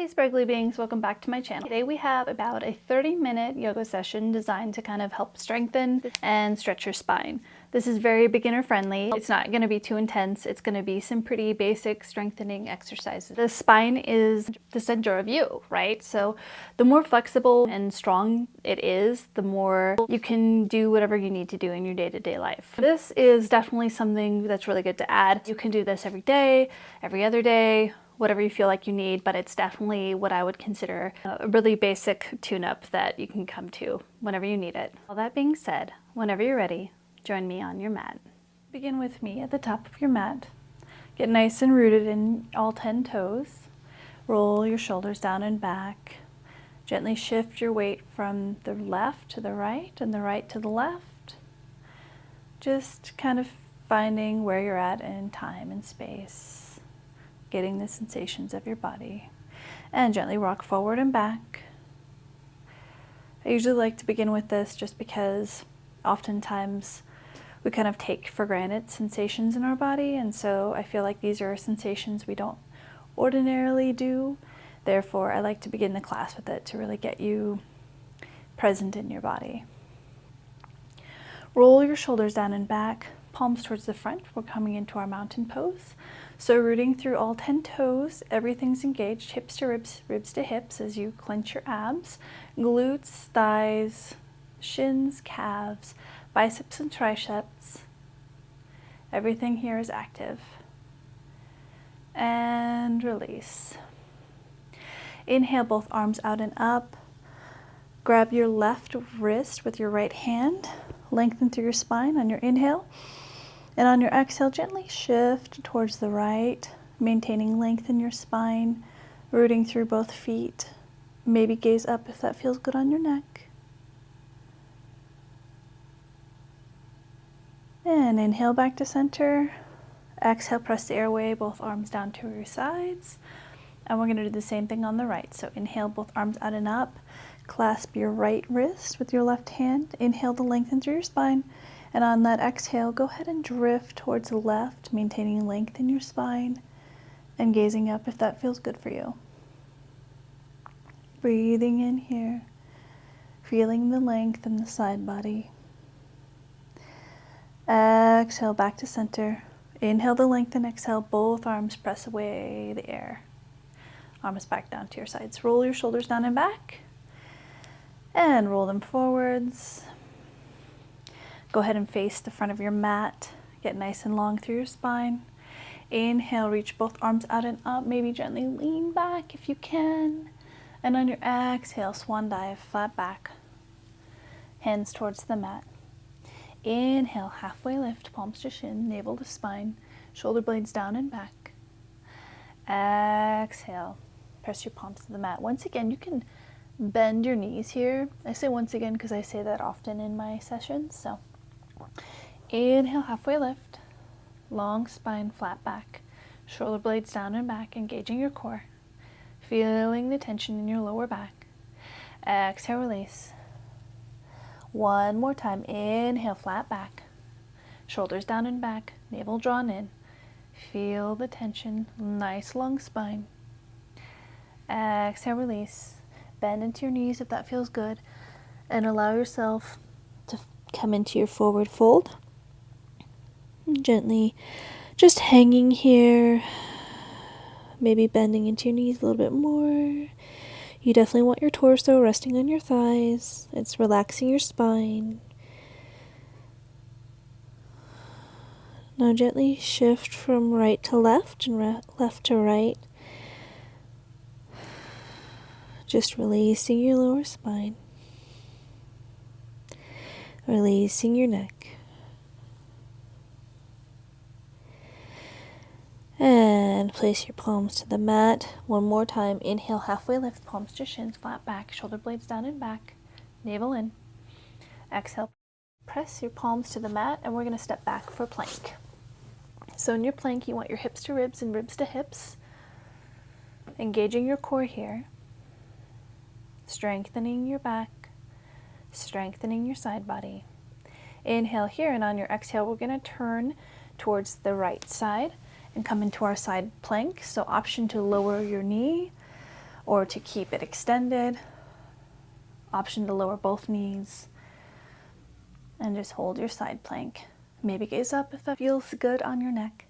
Hey sparkly beings, welcome back to my channel. Today we have about a 30-minute yoga session designed to kind of help strengthen and stretch your spine. This is very beginner friendly. It's not going to be too intense. It's going to be some pretty basic strengthening exercises. The spine is the center of you, right? So the more flexible and strong it is, the more you can do whatever you need to do in your day-to-day life. This is definitely something that's really good to add. You can do this every day, every other day, whatever you feel like you need, but it's definitely what I would consider a really basic tune-up that you can come to whenever you need it. All that being said, whenever you're ready, join me on your mat. Begin with me at the top of your mat. Get nice and rooted in all 10 toes. Roll your shoulders down and back. Gently shift your weight from the left to the right and the right to the left. Just kind of finding where you're at in time and space. Getting the sensations of your body, and gently rock forward and back. I usually like to begin with this just because oftentimes we kind of take for granted sensations in our body, and so I feel like these are sensations we don't ordinarily do. Therefore, I like to begin the class with it to really get you present in your body. Roll your shoulders down and back, palms towards the front. We're coming into our mountain pose. So rooting through all 10 toes, everything's engaged, hips to ribs, ribs to hips as you clench your abs, glutes, thighs, shins, calves, biceps and triceps. Everything here is active. And release. Inhale, both arms out and up. Grab your left wrist with your right hand. Lengthen through your spine on your inhale. And on your exhale, gently shift towards the right, maintaining length in your spine, rooting through both feet. Maybe gaze up if that feels good on your neck. And inhale back to center. Exhale, press the airway, both arms down to your sides. And we're going to do the same thing on the right. So inhale, both arms out and up. Clasp your right wrist with your left hand. Inhale to lengthen through your spine. And on that exhale, go ahead and drift towards the left, maintaining length in your spine and gazing up if that feels good for you. Breathing in here, feeling the length in the side body. Exhale back to center. Inhale the length and exhale, both arms press away the air. Arms back down to your sides. Roll your shoulders down and back and roll them forwards. Go ahead and face the front of your mat. Get nice and long through your spine. Inhale, reach both arms out and up. Maybe gently lean back if you can. And on your exhale, swan dive, flat back. Hands towards the mat. Inhale, halfway lift, palms to shin, navel to spine, shoulder blades down and back. Exhale, press your palms to the mat. Once again, you can bend your knees here. I say once again because I say that often in my sessions. So inhale, halfway lift, long spine, flat back, shoulder blades down and back, engaging your core, feeling the tension in your lower back. Exhale, release. One more time. Inhale, flat back, shoulders down and back, navel drawn in. Feel the tension, nice long spine. Exhale, release. Bend into your knees if that feels good, and allow yourself to come into your forward fold. Gently just hanging here, maybe bending into your knees a little bit more. You definitely want your torso resting on your thighs. It's relaxing your spine. Now gently shift from right to left and left to right. Just releasing your lower spine. Releasing your neck. And place your palms to the mat. One more time. Inhale, halfway lift, palms to shins, flat back, shoulder blades down and back, navel in. Exhale, press your palms to the mat, and we're going to step back for plank. So in your plank, you want your hips to ribs and ribs to hips, engaging your core here, strengthening your back, strengthening your side body. Inhale here, and on your exhale, we're going to turn towards the right side and come into our side plank. So option to lower your knee or to keep it extended. Option to lower both knees and just hold your side plank. Maybe gaze up if that feels good on your neck.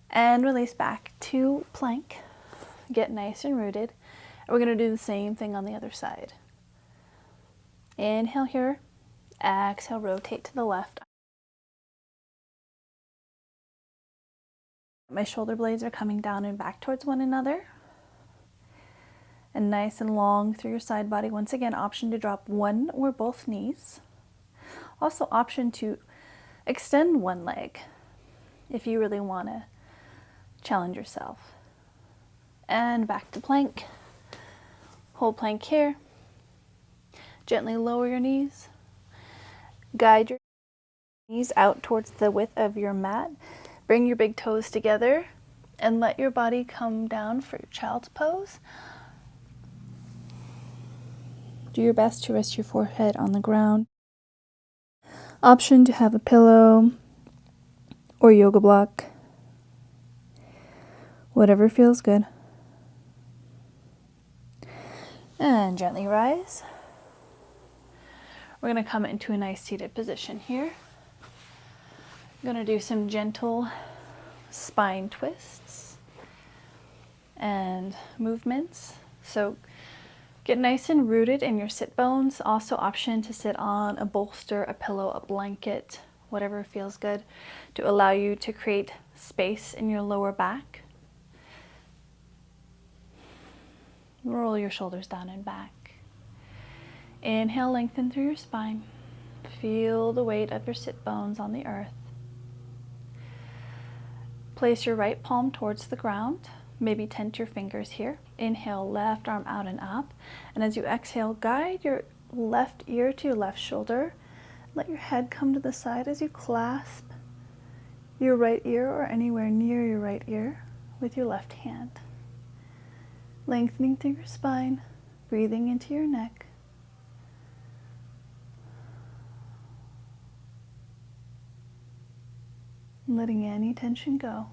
And release back to plank. Get nice and rooted. And we're going to do the same thing on the other side. Inhale here. Exhale, rotate to the left. My shoulder blades are coming down and back towards one another. And nice and long through your side body. Once again, option to drop one or both knees. Also option to extend one leg if you really want to challenge yourself. And back to plank. Hold plank here. Gently lower your knees. Guide your knees out towards the width of your mat. Bring your big toes together and let your body come down for your child's pose. Do your best to rest your forehead on the ground. Option to have a pillow or yoga block. Whatever feels good. And gently rise. We're going to come into a nice seated position here. I'm going to do some gentle spine twists and movements. So get nice and rooted in your sit bones. Also option to sit on a bolster, a pillow, a blanket, whatever feels good to allow you to create space in your lower back. Roll your shoulders down and back. Inhale, lengthen through your spine. Feel the weight of your sit bones on the earth. Place your right palm towards the ground. Maybe tent your fingers here. Inhale, left arm out and up. And as you exhale, guide your left ear to your left shoulder. Let your head come to the side as you clasp your right ear or anywhere near your right ear with your left hand. Lengthening through your spine, breathing into your neck. Letting any tension go.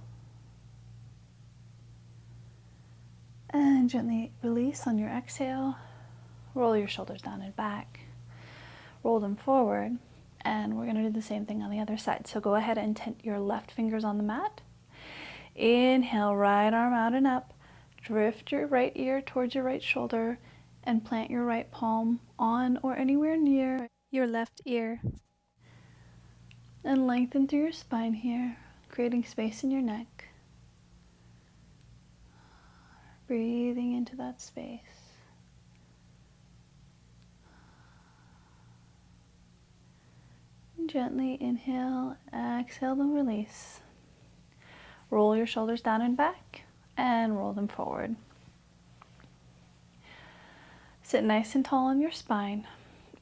And gently release on your exhale. Roll your shoulders down and back. Roll them forward. And we're going to do the same thing on the other side. So go ahead and tent your left fingers on the mat. Inhale, right arm out and up. Drift your right ear towards your right shoulder and plant your right palm on or anywhere near your left ear. And lengthen through your spine here, creating space in your neck. Breathing into that space. And gently inhale, exhale, then release. Roll your shoulders down and back and roll them forward. Sit nice and tall on your spine.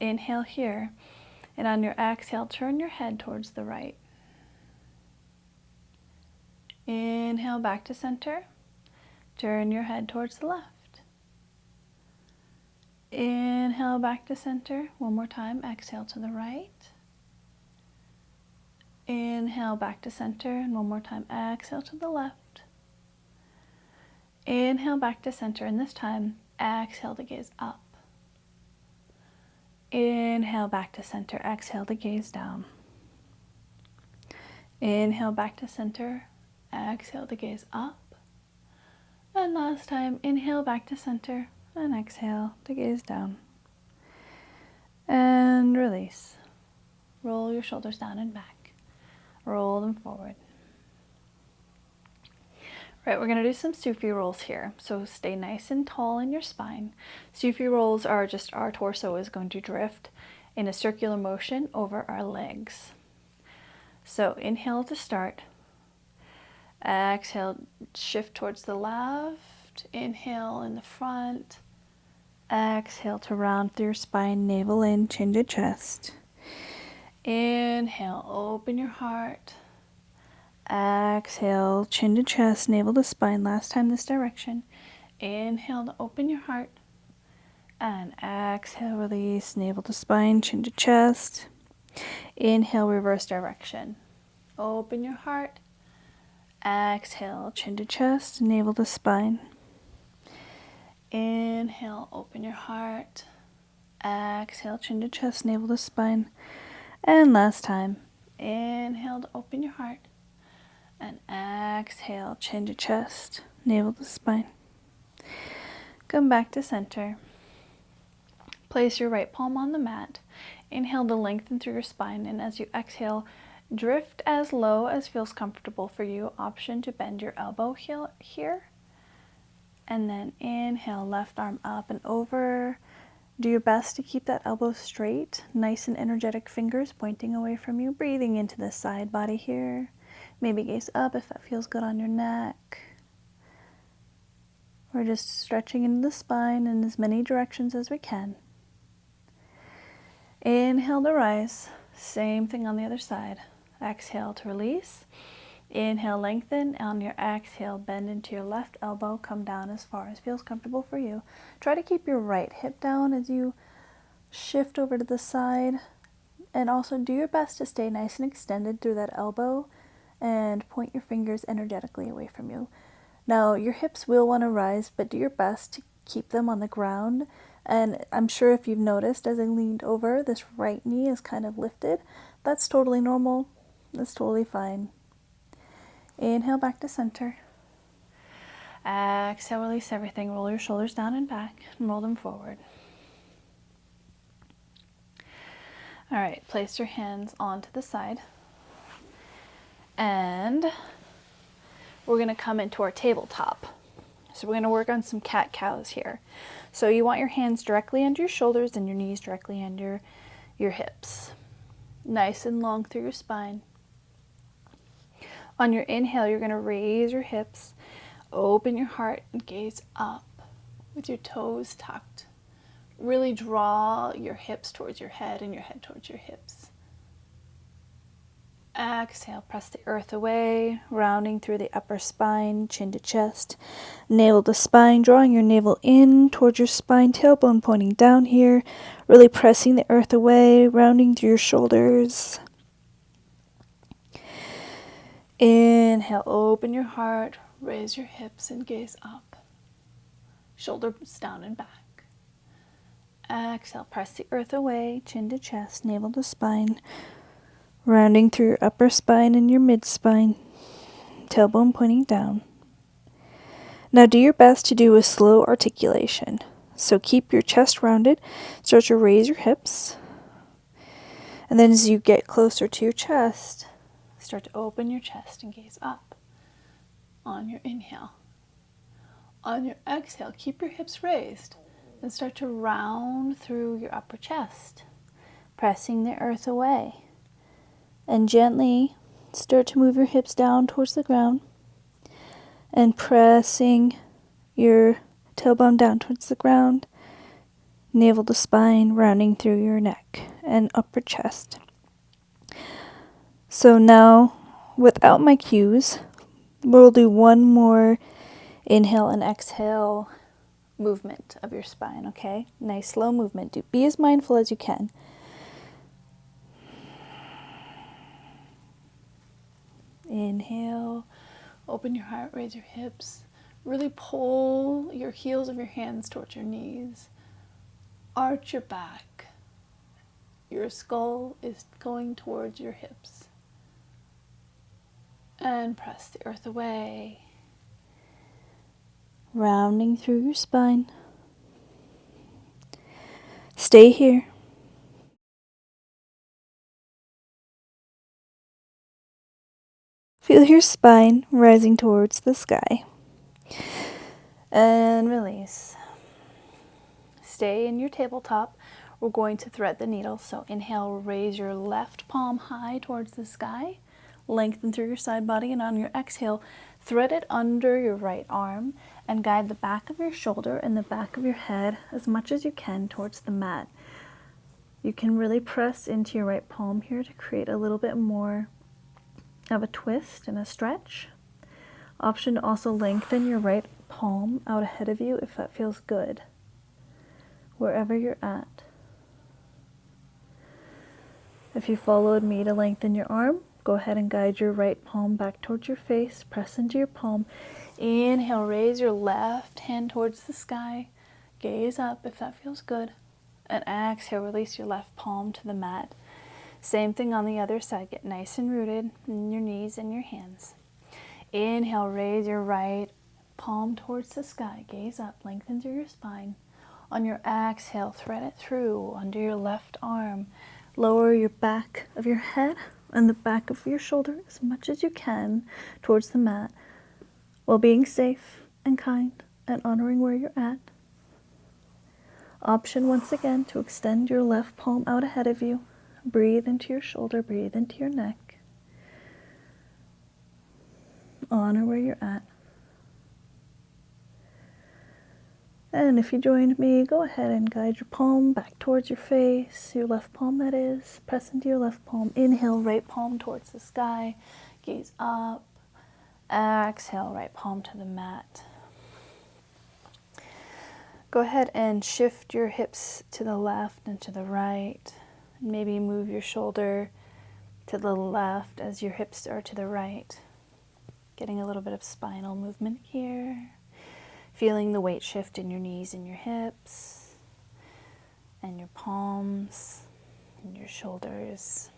Inhale here. And on your exhale, turn your head towards the right. Inhale back to center. Turn your head towards the left. Inhale back to center. One more time. Exhale to the right. Inhale back to center. And one more time. Exhale to the left. Inhale back to center. And this time, exhale to gaze up. Inhale back to center. Exhale to gaze down. Inhale back to center. Exhale to gaze up. And last time, inhale back to center. And exhale to gaze down. And release. Roll your shoulders down and back. Roll them forward. Right, we're going to do some Sufi rolls here. So stay nice and tall in your spine. Sufi rolls are just our torso is going to drift in a circular motion over our legs. So inhale to start. Exhale, shift towards the left. Inhale in the front. Exhale to round through your spine, navel in, chin to chest. Inhale, open your heart. Exhale, chin to chest, navel to spine. Last time this direction. Inhale to open your heart. And exhale, release, navel to spine, chin to chest. Inhale, reverse direction. Open your heart. Exhale, chin to chest, navel to spine. Inhale, open your heart. Exhale, chin to chest, navel to spine. And last time, inhale to open your heart. And exhale, chin to chest, navel to spine. Come back to center. Place your right palm on the mat. Inhale to lengthen through your spine, and as you exhale, drift as low as feels comfortable for you. Option to bend your elbow here. And then inhale, left arm up and over. Do your best to keep that elbow straight, nice and energetic fingers pointing away from you. Breathing into the side body here. Maybe gaze up if that feels good on your neck. We're just stretching into the spine in as many directions as we can. Inhale to rise. Same thing on the other side. Exhale to release. Inhale, lengthen. On your exhale, bend into your left elbow. Come down as far as feels comfortable for you. Try to keep your right hip down as you shift over to the side. And also do your best to stay nice and extended through that elbow and point your fingers energetically away from you. Now, your hips will want to rise, but do your best to keep them on the ground. And I'm sure if you've noticed, as I leaned over, this right knee is kind of lifted. That's totally normal. That's totally fine. Inhale back to center. Exhale, release everything. Roll your shoulders down and back and roll them forward. All right, place your hands onto the side. And we're going to come into our tabletop. So we're going to work on some cat-cows here. So you want your hands directly under your shoulders and your knees directly under your hips. Nice and long through your spine. On your inhale, you're going to raise your hips, open your heart, and gaze up with your toes tucked. Really draw your hips towards your head and your head towards your hips. Exhale, press the earth away, rounding through the upper spine, chin to chest, navel to spine, drawing your navel in towards your spine, tailbone pointing down here, really pressing the earth away, rounding through your shoulders. Inhale, open your heart, raise your hips and gaze up, shoulders down and back. Exhale, press the earth away, chin to chest, navel to spine, rounding through your upper spine and your mid-spine, tailbone pointing down. Now do your best to do a slow articulation. So keep your chest rounded, start to raise your hips, and then as you get closer to your chest, start to open your chest and gaze up on your inhale. On your exhale, keep your hips raised and start to round through your upper chest, pressing the earth away. And gently start to move your hips down towards the ground and pressing your tailbone down towards the ground, navel to spine, rounding through your neck and upper chest. So now, without my cues, we'll do one more inhale and exhale movement of your spine, okay? Nice slow movement. Be as mindful as you can. Inhale, open your heart, raise your hips. Really pull your heels of your hands towards your knees. Arch your back. Your skull is going towards your hips. And press the earth away. Rounding through your spine. Stay here. Feel your spine rising towards the sky. And release. Stay in your tabletop. We're going to thread the needle. So inhale, raise your left palm high towards the sky. Lengthen through your side body, and on your exhale, thread it under your right arm and guide the back of your shoulder and the back of your head as much as you can towards the mat. You can really press into your right palm here to create a little bit more of a twist and a stretch. Option to also lengthen your right palm out ahead of you if that feels good, wherever you're at. If you followed me to lengthen your arm, go ahead and guide your right palm back towards your face. Press into your palm. Inhale, raise your left hand towards the sky. Gaze up if that feels good. And exhale, release your left palm to the mat. Same thing on the other side. Get nice and rooted in your knees and your hands. Inhale, raise your right palm towards the sky. Gaze up, lengthen through your spine. On your exhale, thread it through under your left arm. Lower your back of your head and the back of your shoulder as much as you can towards the mat, while being safe and kind and honoring where you're at. Option once again to extend your left palm out ahead of you. Breathe into your shoulder, breathe into your neck. Honor where you're at. And if you joined me, go ahead and guide your palm back towards your face, your left palm that is. Press into your left palm. Inhale, right palm towards the sky. Gaze up. Exhale, right palm to the mat. Go ahead and shift your hips to the left and to the right. Maybe move your shoulder to the left as your hips are to the right. Getting a little bit of spinal movement here. Feeling the weight shift in your knees and your hips, and your palms, and your shoulders.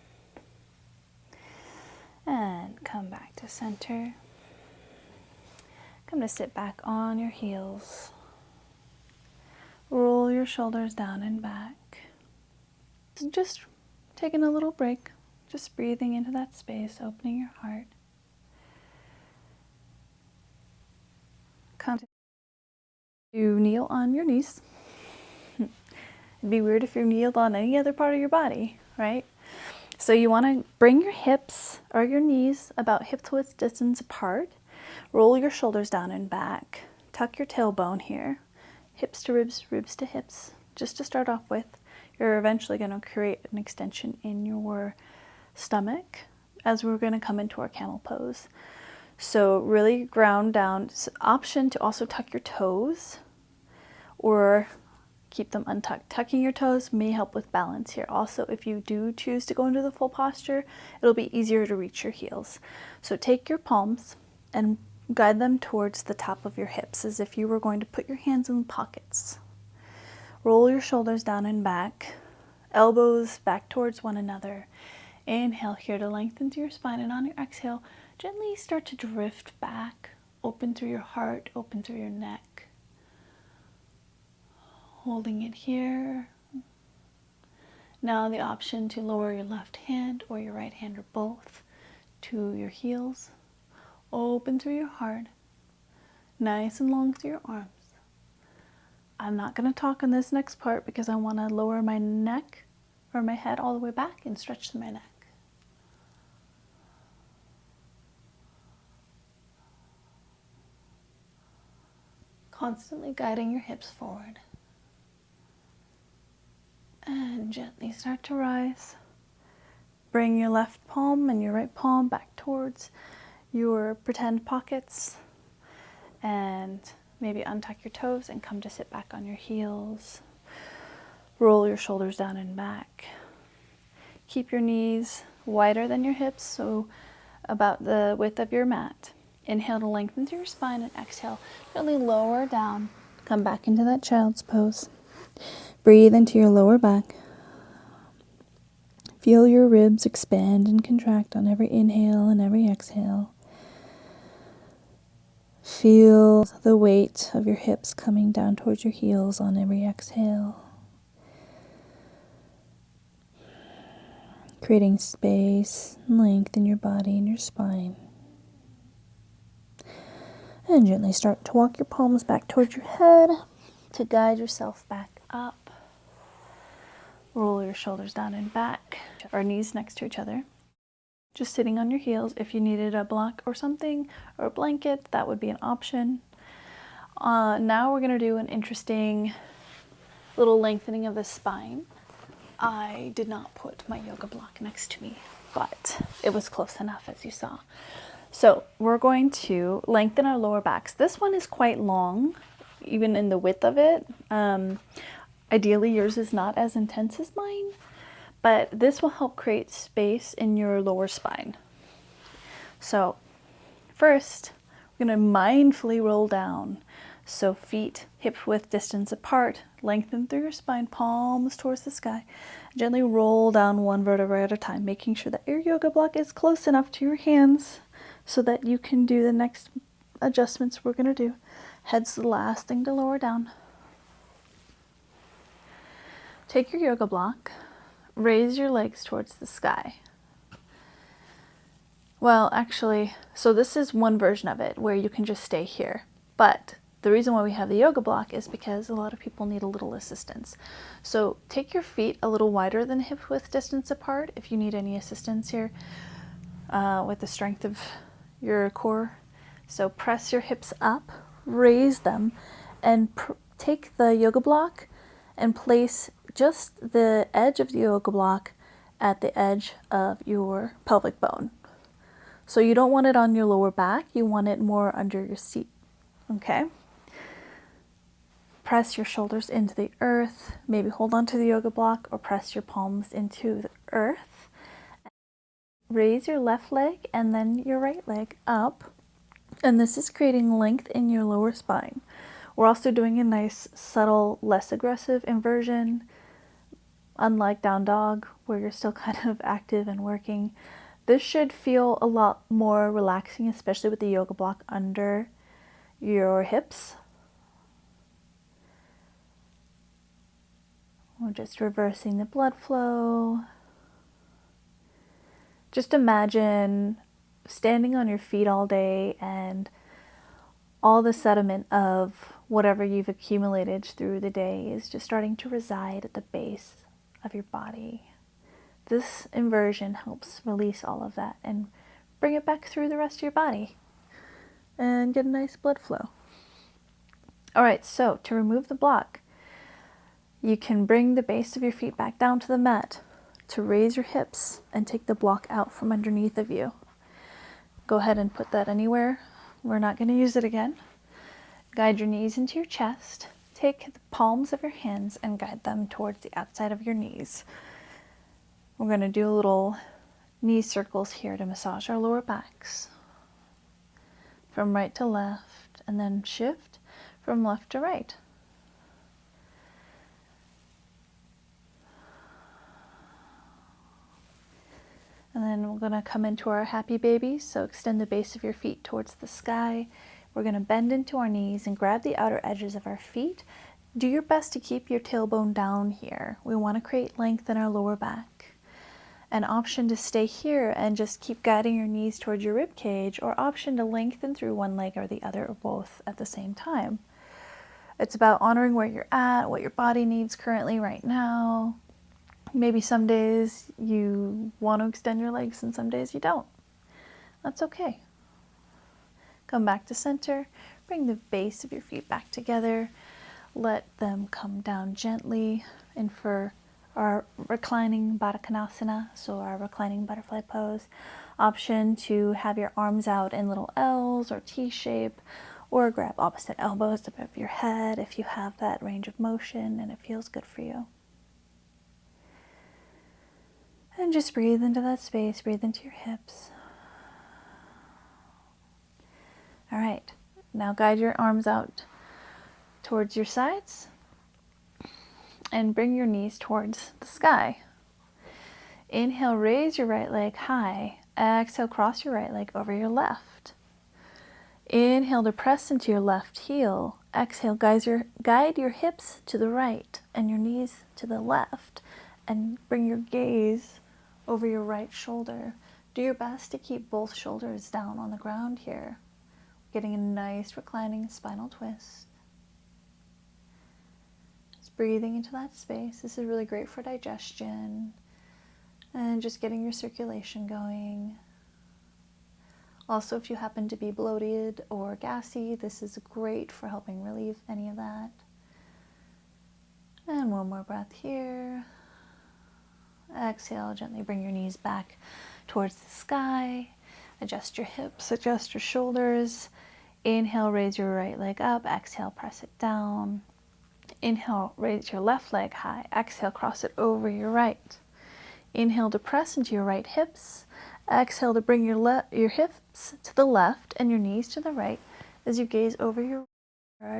And come back to center. Come to sit back on your heels. Roll your shoulders down and back. Just taking a little break, just breathing into that space, opening your heart. Come to kneel on your knees. It'd be weird if you kneeled on any other part of your body, right? So you want to bring your hips or your knees about hip-width distance apart. Roll your shoulders down and back. Tuck your tailbone here. Hips to ribs, ribs to hips. Just to start off with, you're eventually going to create an extension in your stomach as we're going to come into our camel pose. So really ground down. It's an option to also tuck your toes or keep them untucked. Tucking your toes may help with balance here. Also, if you do choose to go into the full posture, it'll be easier to reach your heels. So take your palms and guide them towards the top of your hips as if you were going to put your hands in pockets. Roll your shoulders down and back, elbows back towards one another. Inhale here to lengthen through your spine, and on your exhale, gently start to drift back. Open through your heart, open through your neck. Holding it here. Now the option to lower your left hand or your right hand or both to your heels. Open through your heart, nice and long through your arms. I'm not going to talk on this next part because I want to lower my neck or my head all the way back and stretch my neck. Constantly guiding your hips forward. And gently start to rise. Bring your left palm and your right palm back towards your pretend pockets, and maybe untuck your toes and come to sit back on your heels. Roll your shoulders down and back. Keep your knees wider than your hips, so about the width of your mat. Inhale to lengthen through your spine, and exhale, gently lower down. Come back into that child's pose. Breathe into your lower back. Feel your ribs expand and contract on every inhale and every exhale. Feel the weight of your hips coming down towards your heels on every exhale. Creating space and length in your body and your spine. And gently start to walk your palms back towards your head to guide yourself back up. Roll your shoulders down and back, or knees next to each other. Just sitting on your heels. If you needed a block or something, or a blanket, that would be an option. Now we're going to do an interesting little lengthening of the spine. I did not put my yoga block next to me, but it was close enough, as you saw. So we're going to lengthen our lower backs. This one is quite long, even in the width of it. Ideally, yours is not as intense as mine, but this will help create space in your lower spine. So first, we're going to mindfully roll down. So feet hip width distance apart, lengthen through your spine, palms towards the sky. Gently roll down one vertebrae at a time, making sure that your yoga block is close enough to your hands so that you can do the next adjustments we're going to do. Head's the last thing to lower down. Take your yoga block, raise your legs towards the sky. Well, actually, so this is one version of it where you can just stay here. But the reason why we have the yoga block is because a lot of people need a little assistance. So take your feet a little wider than hip width distance apart if you need any assistance here with the strength of your core. So press your hips up, raise them, and take the yoga block and place just the edge of the yoga block at the edge of your pelvic bone. So you don't want it on your lower back, you want it more under your seat, okay? Press your shoulders into the earth, maybe hold on to the yoga block or press your palms into the earth. Raise your left leg and then your right leg up, and this is creating length in your lower spine. We're also doing a nice, subtle, less aggressive inversion, unlike down dog, where you're still kind of active and working. This should feel a lot more relaxing, especially with the yoga block under your hips. We're just reversing the blood flow. Just imagine standing on your feet all day and all the sediment of whatever you've accumulated through the day is just starting to reside at the base of your body. This inversion helps release all of that and bring it back through the rest of your body and get a nice blood flow. All right, so to remove the block, you can bring the base of your feet back down to the mat to raise your hips and take the block out from underneath of you. Go ahead and put that anywhere. We're not going to use it again. Guide your knees into your chest. Take the palms of your hands and guide them towards the outside of your knees. We're going to do little knee circles here to massage our lower backs. From right to left, and then shift from left to right. And then we're going to come into our happy baby, so extend the base of your feet towards the sky. We're going to bend into our knees and grab the outer edges of our feet. Do your best to keep your tailbone down here. We want to create length in our lower back. An option to stay here and just keep guiding your knees towards your rib cage, or option to lengthen through one leg or the other or both at the same time. It's about honoring where you're at, what your body needs currently right now. Maybe some days you want to extend your legs and some days you don't. That's okay. Come back to center. Bring the base of your feet back together. Let them come down gently in for our reclining Baddha Konasana, so our reclining butterfly pose. Option to have your arms out in little L's or T shape, or grab opposite elbows above your head if you have that range of motion and it feels good for you. And just breathe into that space, breathe into your hips. All right, now guide your arms out towards your sides and bring your knees towards the sky. Inhale, raise your right leg high. Exhale, cross your right leg over your left. Inhale to press into your left heel. Exhale, guide your hips to the right and your knees to the left, and bring your gaze over your right shoulder. Do your best to keep both shoulders down on the ground here, getting a nice reclining spinal twist. Just breathing into that space. This is really great for digestion and just getting your circulation going. Also, if you happen to be bloated or gassy, this is great for helping relieve any of that. And one more breath here. Exhale, gently bring your knees back towards the sky. Adjust your hips, adjust your shoulders. Inhale, raise your right leg up. Exhale, press it down. Inhale, raise your left leg high. Exhale, cross it over your right. Inhale to press into your right hips. Exhale to bring your hips to the left and your knees to the right as you gaze over your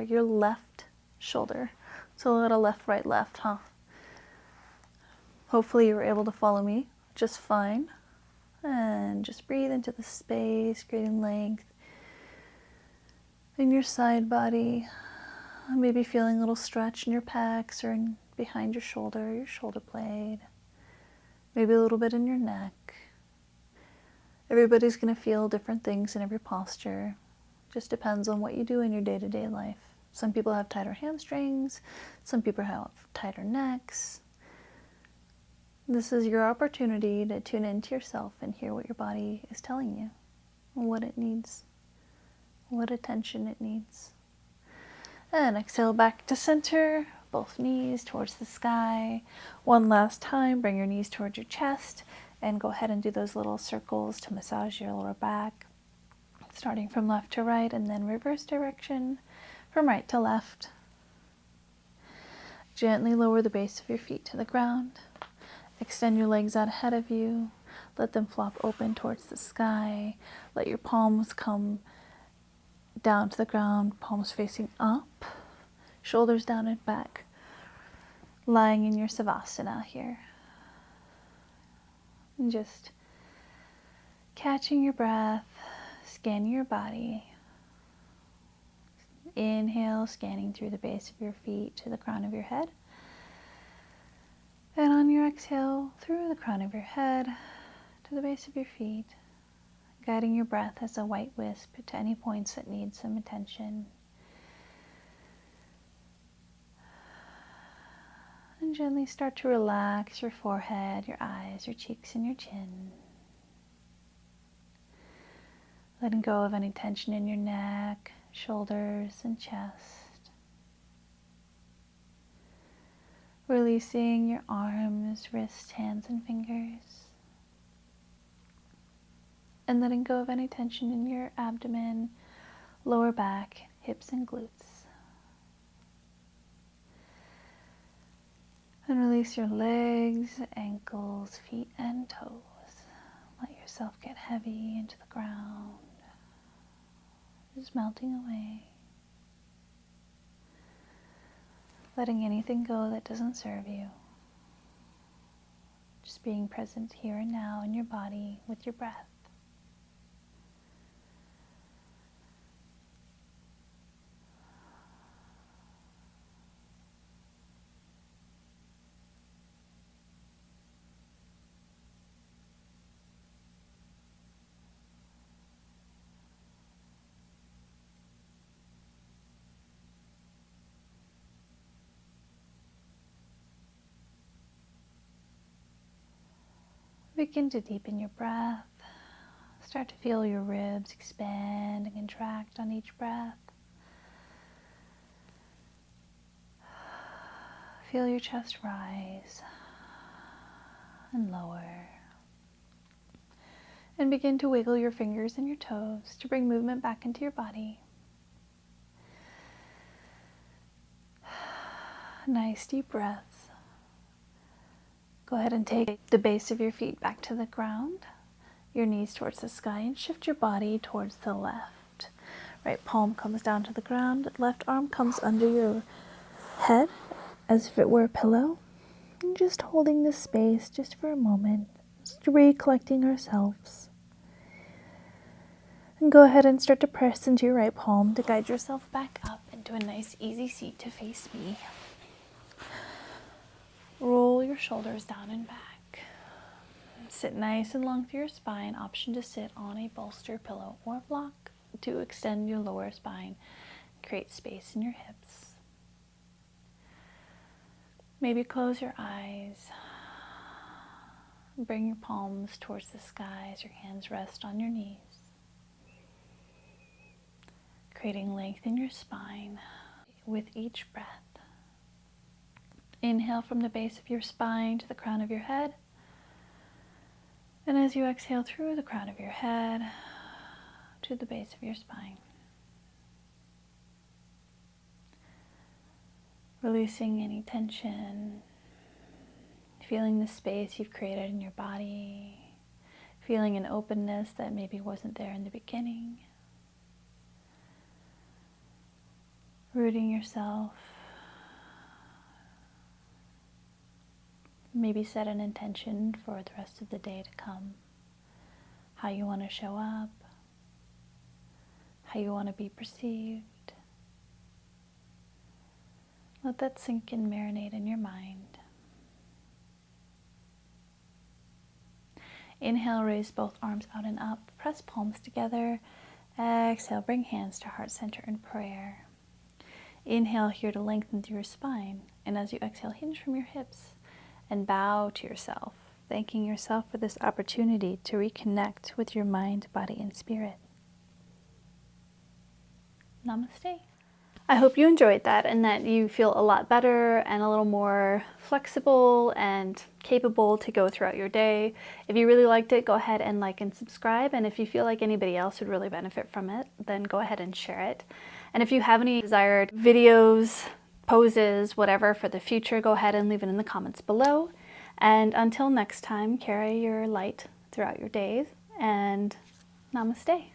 your left shoulder. So a little left, right, left, huh? Hopefully you were able to follow me just fine. And just breathe into the space, creating length in your side body. Maybe feeling a little stretch in your pecs or behind your shoulder blade. Maybe a little bit in your neck. Everybody's going to feel different things in every posture. Just depends on what you do in your day-to-day life. Some people have tighter hamstrings. Some people have tighter necks. This is your opportunity to tune into yourself and hear what your body is telling you, what it needs, what attention it needs. And exhale back to center, both knees towards the sky. One last time, bring your knees towards your chest and go ahead and do those little circles to massage your lower back, starting from left to right and then reverse direction from right to left. Gently lower the base of your feet to the ground. Extend your legs out ahead of you. Let them flop open towards the sky. Let your palms come down to the ground, palms facing up, shoulders down and back, lying in your Savasana here. And just catching your breath, scanning your body. Inhale, scanning through the base of your feet to the crown of your head. And on your exhale, through the crown of your head to the base of your feet, guiding your breath as a white wisp to any points that need some attention. And gently start to relax your forehead, your eyes, your cheeks, and your chin. Letting go of any tension in your neck, shoulders, and chest. Releasing your arms, wrists, hands, and fingers. And letting go of any tension in your abdomen, lower back, hips, and glutes. And release your legs, ankles, feet, and toes. Let yourself get heavy into the ground, just melting away. Letting anything go that doesn't serve you. Just being present here and now in your body with your breath. Begin to deepen your breath. Start to feel your ribs expand and contract on each breath. Feel your chest rise and lower. And begin to wiggle your fingers and your toes to bring movement back into your body. Nice deep breaths. Go ahead and take the base of your feet back to the ground, your knees towards the sky, and shift your body towards the left. Right palm comes down to the ground, left arm comes under your head as if it were a pillow. And just holding this space just for a moment, just recollecting ourselves. And go ahead and start to press into your right palm to guide yourself back up into a nice easy seat to face me. Roll your shoulders down and back. Sit nice and long through your spine. Option to sit on a bolster, pillow, or block to extend your lower spine. Create space in your hips. Maybe close your eyes. Bring your palms towards the sky as your hands rest on your knees. Creating length in your spine with each breath. Inhale from the base of your spine to the crown of your head. And as you exhale through the crown of your head to the base of your spine. Releasing any tension. Feeling the space you've created in your body. Feeling an openness that maybe wasn't there in the beginning. Rooting yourself. Maybe set an intention for the rest of the day to come. How you want to show up. How you want to be perceived. Let that sink and marinate in your mind. Inhale, raise both arms out and up. Press palms together. Exhale, bring hands to heart center in prayer. Inhale here to lengthen through your spine. And as you exhale, hinge from your hips and bow to yourself, thanking yourself for this opportunity to reconnect with your mind, body, and spirit. Namaste. I hope you enjoyed that and that you feel a lot better and a little more flexible and capable to go throughout your day. If you really liked it, go ahead and like and subscribe. And if you feel like anybody else would really benefit from it, then go ahead and share it. And if you have any desired videos, poses, whatever for the future, go ahead and leave it in the comments below. And until next time, carry your light throughout your days and namaste.